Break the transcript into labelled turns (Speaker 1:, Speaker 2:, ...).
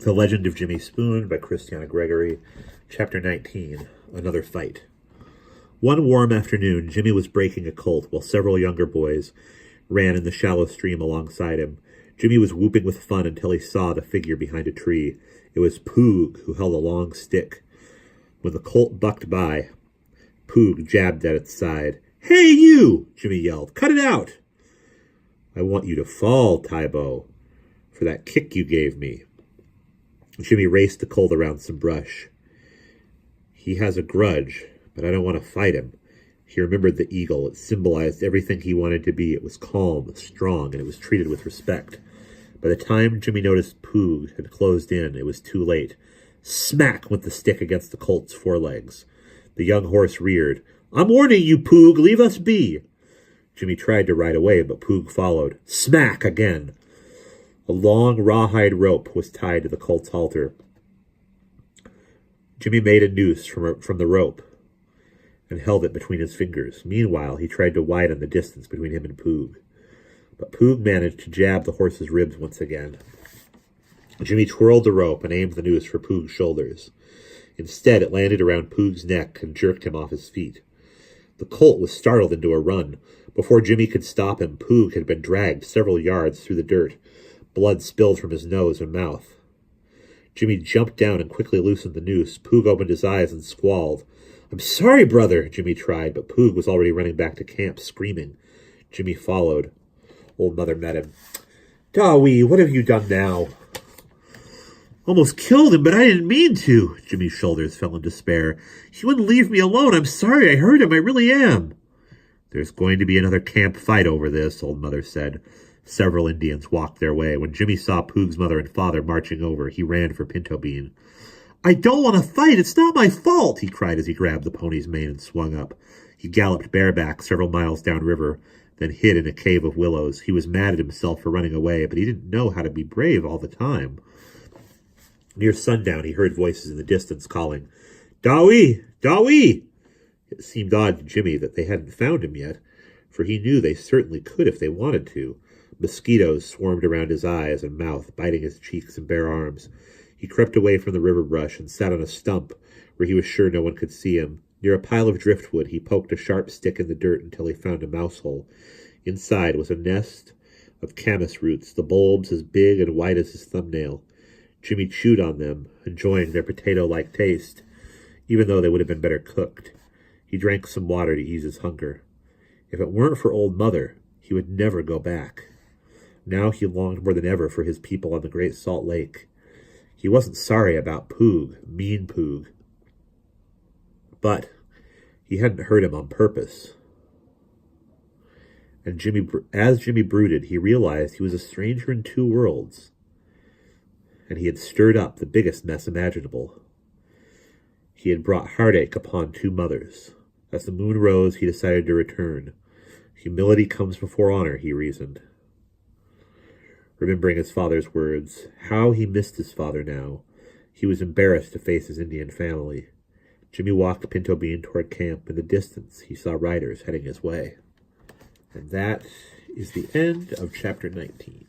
Speaker 1: The Legend of Jimmy Spoon by Kristiana Gregory, Chapter 19, Another Fight. One warm afternoon, Jimmy was breaking a colt while several younger boys ran in the shallow stream alongside him. Jimmy was whooping with fun until he saw the figure behind a tree. It was Poog, who held a long stick. When the colt bucked by, Poog jabbed at its side. "Hey, you!" Jimmy yelled. "Cut it out!" "I want you to fall, Tybo, for that kick you gave me." Jimmy raced the colt around some brush. "He has a grudge, but I don't want to fight him." He remembered the eagle. It symbolized everything he wanted to be. It was calm, strong, and it was treated with respect. By the time Jimmy noticed Poog had closed in, it was too late. Smack went the stick against the colt's forelegs. The young horse reared. "I'm warning you, Poog, leave us be." Jimmy tried to ride away, but Poog followed. Smack again. A long rawhide rope was tied to the colt's halter. Jimmy made a noose from the rope and held it between his fingers. Meanwhile, he tried to widen the distance between him and Poog. But Poog managed to jab the horse's ribs once again. Jimmy twirled the rope and aimed the noose for Poog's shoulders. Instead, it landed around Poog's neck and jerked him off his feet. The colt was startled into a run. Before Jimmy could stop him, Poog had been dragged several yards through the dirt. Blood spilled from his nose and mouth. Jimmy jumped down and quickly loosened the noose. Poog opened his eyes and squalled. "I'm sorry, brother," Jimmy tried, but Poog was already running back to camp, screaming. Jimmy followed. Old Mother met him. "Dawee, what have you done now?" "Almost killed him, but I didn't mean to." Jimmy's shoulders fell in despair. "He wouldn't leave me alone. I'm sorry I hurt him. I really am." "There's going to be another camp fight over this," Old Mother said. Several Indians walked their way. When Jimmy saw Poog's mother and father marching over, he ran for Pinto Bean. "I don't want to fight. It's not my fault," he cried as he grabbed the pony's mane and swung up. He galloped bareback several miles downriver, then hid in a cave of willows. He was mad at himself for running away, but he didn't know how to be brave all the time. Near sundown, he heard voices in the distance calling, "Dawee! Dawee!" It seemed odd to Jimmy that they hadn't found him yet, for he knew they certainly could if they wanted to. Mosquitoes swarmed around his eyes and mouth, biting his cheeks and bare arms. He crept away from the river brush and sat on a stump where he was sure no one could see him. Near a pile of driftwood, he poked a sharp stick in the dirt until he found a mouse hole. Inside was a nest of camas roots, the bulbs as big and white as his thumbnail. Jimmy chewed on them, enjoying their potato-like taste, even though they would have been better cooked. He drank some water to ease his hunger. If it weren't for Old Mother, he would never go back. Now he longed more than ever for his people on the Great Salt Lake. He wasn't sorry about Poog, mean Poog. But he hadn't hurt him on purpose. And as Jimmy brooded, he realized he was a stranger in two worlds. And he had stirred up the biggest mess imaginable. He had brought heartache upon two mothers. As the moon rose, he decided to return. Humility comes before honor, he reasoned. Remembering his father's words, how he missed his father now. He was embarrassed to face his Indian family. Jimmy walked Pinto Bean toward camp. In the distance, he saw riders heading his way. And that is the end of Chapter 19.